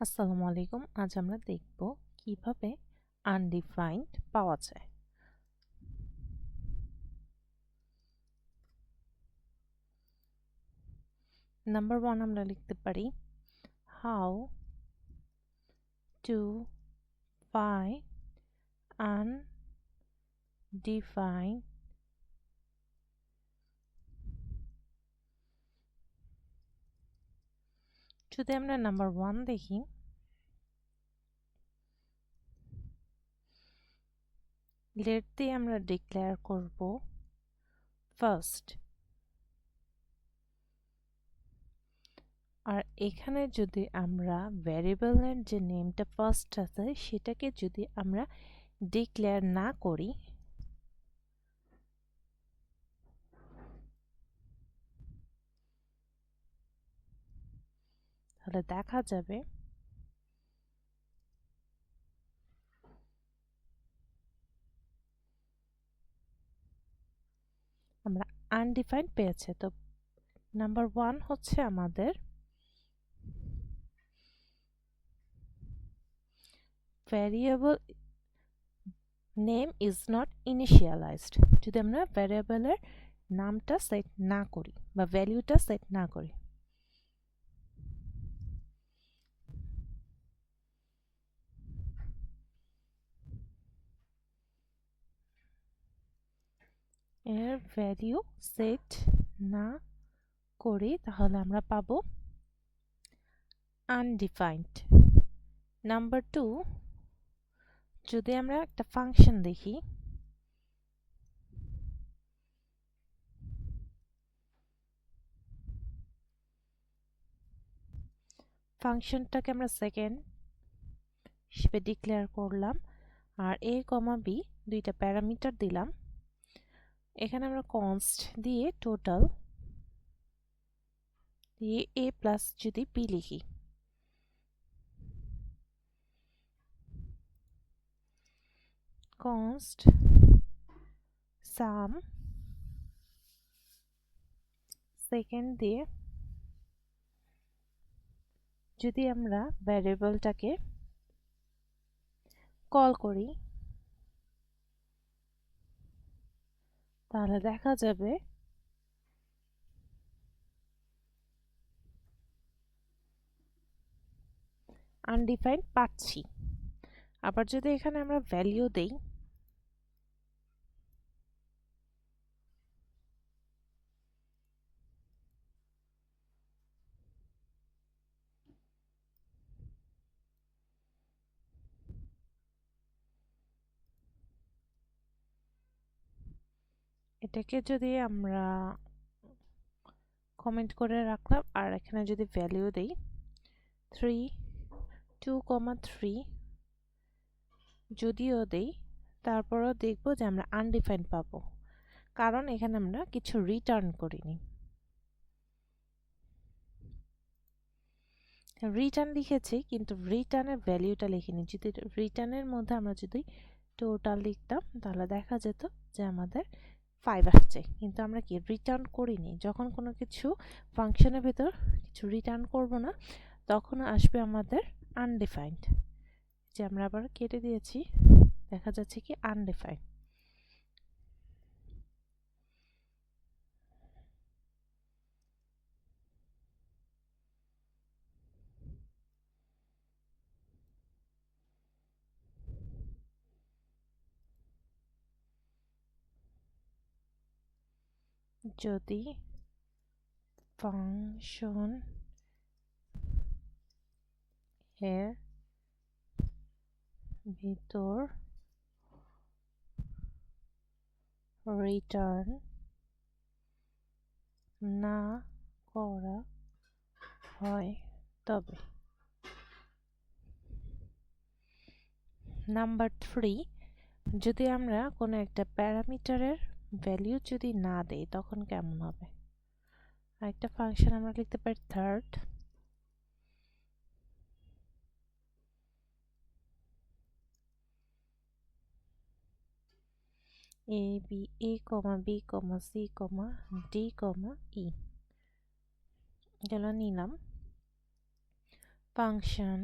আসসালামু আলাইকুম। আজ আমরা দেখব কিভাবে আনডিফাইন্ড পাওয়া যায়। নাম্বার 1 আমরা লিখতে পারি হাউ টু ফাইন্ড আনডিফাইন্ড যদি আমরা নাম্বার 1 দেখি, লেট দিয়ে আমরা ডিক্লেয়ার করব ফার্স্ট, আর এখানে যদি আমরা ভ্যারিয়েবলের যে নেমটা ফার্স্ট আছে সেটাকে যদি আমরা ডিক্লেয়ার না করি তাহলে দেখা যাবে আমরা আনডিফাইন্ড পেয়েছে। তো নাম্বার 1 হচ্ছে আমাদের variable name is not initialised, যদি আমরা ভ্যারিয়েবলের নামটা সেট না করি বা ভ্যালুটা সেট না করি। এর ভ্যালু সেট না করি তাহলে আমরা পাবো আনডিফাইন্ড। নাম্বার 2, যদি আমরা একটা ফাংশন দেখি, ফাংশনটাকে আমরা সেকেন্ড হিসেবে ডিক্লেয়ার করলাম আর a, b দুইটা প্যারামিটার দিলাম। এখানে আমরা কনস্ট দিয়ে টোটাল দিয়ে a প্লাস যদি b লিখি, const sum সেকেন্ড দিয়ে যদি আমরা ভ্যারিয়েবলটাকে কল করি তাহলে দেখা যাবে আনডিফাইন্ড পাচ্ছি। আবার যদি এখানে আমরা ভ্যালু দেই, এটাকে যদি আমরা কমেন্ট করে রাখলাম আর এখানে যদি ভ্যালু দেই 2,3 যদিও দেই তারপরও দেখব যে আমরা আনডিফাইন্ড পাবো, কারণ এখানে আমরা কিছু রিটার্ন করিনি। রিটার্ন লিখেছি কিন্তু রিটার্নের ভ্যালুটা লিখিনি। যদি রিটার্নের মধ্যে আমরা যদি টোটাল লিখতাম তাহলে দেখা যেত যে আমাদের 5 আসছে, কিন্তু আমরা কি রিটার্ন করিনি। যখন কোনো কিছু ফাংশনের ভেতর কিছু রিটার্ন করব না তখন আসবে আমাদের আনডিফাইন্ড। যে আমরা আবার কেটে দিয়েছি, দেখা যাচ্ছে কি আনডিফাইন্ড। যদি ফাংশন এর ভিতর রিটার্ন না করা হয় তবে। নাম্বার 3, যদি আমরা কোনো একটা প্যারামিটারের ভ্যালু যদি না দেই তখন কেমন হবে। আরেকটা ফাংশন আমরা লিখতে পারি third, a, b, c, d, e গেল নিলাম। ফাংশন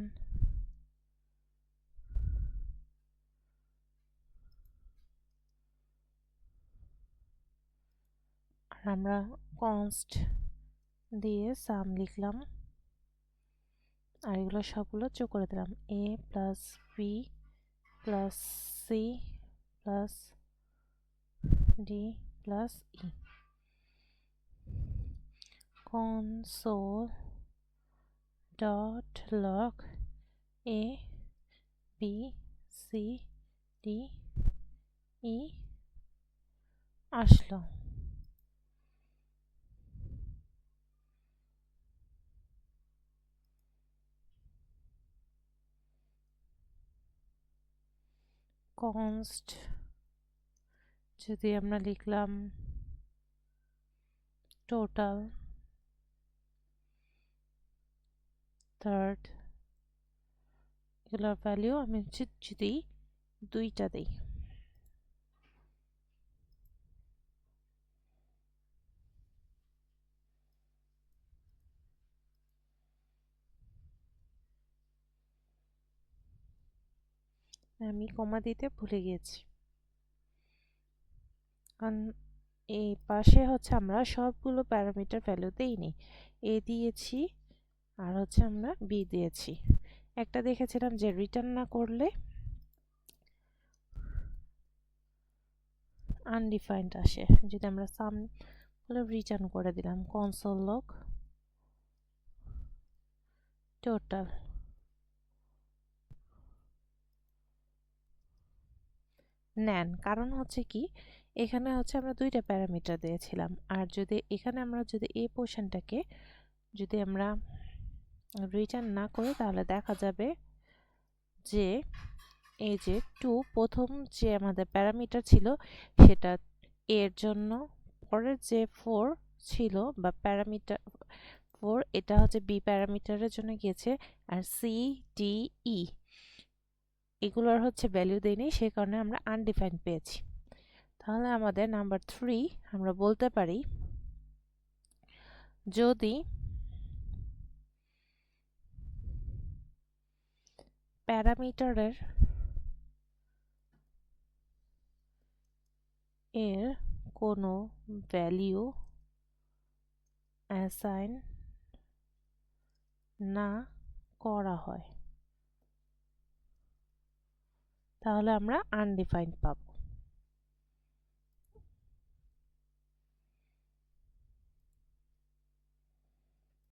আর আমরা কনস্ট দিয়ে সাম লিখলাম আর এগুলো সবগুলো যোগ করে দিলাম a plus b plus c plus d plus e console dot log a b c d e আসলো const যদি আমরা লিখলাম টোটাল থার্ড এগুলোর ভ্যালু আমি যদি দুইটা দিই আমি কমা দিতে ভুলে গিয়েছি কারণ এই পাশে হচ্ছে আমরা সবগুলো প্যারামিটার ভ্যালু দেইনি এ দিয়েছি আর হচ্ছে আমরা বি দিয়েছি একটা দেখেছিলাম যে রিটার্ন না করলে আনডিফাইন্ড আসে যদি আমরা সাম গুলো রিটার্ন করে দিলাম কনসোল লগ টোটাল নেন কারণ হচ্ছে কি এখানে হচ্ছে আমরা দুইটা প্যারামিটার দিয়েছিলাম আর যদি এখানে আমরা যদি এই পোর্শনটাকে যদি আমরা রিটার্ন না করি তাহলে দেখা যাবে যে এই যে 2 প্রথম যে আমাদের প্যারামিটার ছিল সেটা এর জন্য পরের যে 4 ছিল বা প্যারামিটার 4 এটা হচ্ছে বি প্যারামিটারের জন্য গিয়েছে আর সি ডি ই এগুলোর হচ্ছে ভ্যালু দেয়নি সেই কারণে আমরা আনডিফাইন্ড পেয়েছি তাহলে আমাদের নাম্বার 3 আমরা বলতে পারি যদি প্যারামিটারের এর কোনো ভ্যালু অ্যাসাইন না করা হয় তাহলে আমরা আনডিফাইন্ড পাবো